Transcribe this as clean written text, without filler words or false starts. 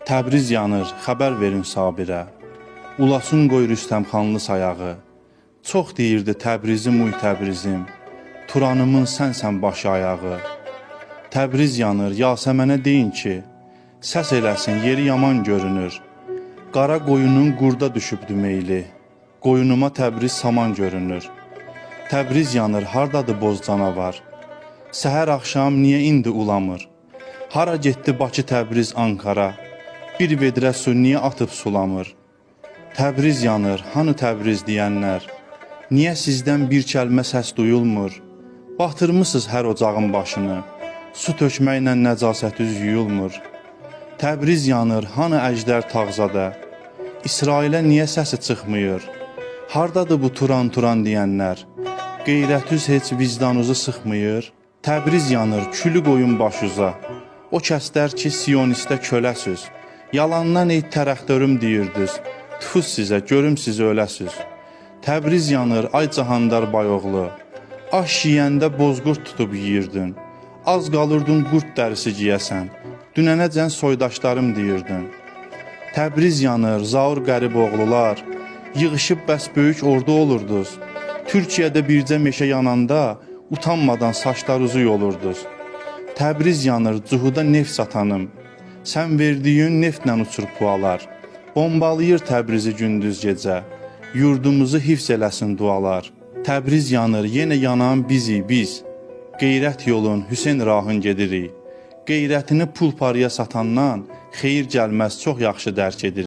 Təbriz yanır, xəbər verin Sabirə. Ulasın qoy Rüstəmxanlı sayağı. Çox deyirdi Təbrizim uy Təbrizim. Turanımın sənsən başı ayağı. Təbriz yanır, Yasəmənə deyin ki, səs eləsin, yeri yaman görünür. Qara qoyunun qurda düşübdü meyli. Qoyunuma Təbriz saman görünür. Təbriz yanır, hardadır boz canavar? Səhər axşam niyə indi ulamır? Hara getdi Bakı, Təbriz, Ankara? Bir vedrə su niyə atıb sulamır? Təbriz yanır, hanı Təbriz deyənlər? Niyə sizdən bir kəlmə səs duyulmur? Batırmısınız hər ocağın başını, su tökməklə nəcasətüz yuyulmur. Təbriz yanır, hanı əjdər Tağzadə? İsrailə niyə səsi çıxmıyor? Hardadır bu Turan deyənlər? Qeyrətüz heç vicdanınızı sıxmıyor? Təbriz yanır, külü qoyun başuza. O kəslər ki, Siyonistə köləsiz. Yalandan ey tərəxdörüm deyirdiniz. Tüfus sizə, görüm siz öləsiz. Təbriz yanır, ay Cahandar bayoğlu. Aş yeyəndə bozqurt tutub yeyirdin. Az qalırdın qurt dərisi giyəsən. Dünənəcən soydaşlarım deyirdin. Təbriz yanır, zaur qərib oğlular. Yığışıb bəs böyük ordu olurdunuz. Türkiyədə bircə meşə yananda utanmadan saçlarınızı yolurdunuz. Təbriz yanır, cuhuda neft satanım. Sən verdiyin neftlə uçur pualar. Bombalayır Təbrizi gündüz gecə. Yurdumuzu hifz eləsin dualar. Təbriz yanır, yenə yanan bizik biz. Qeyrət yolun Hüseyn rahın gedirik. Qeyrətini pul paraya satandan xeyir gəlməz, çox yaxşı dərk edirik.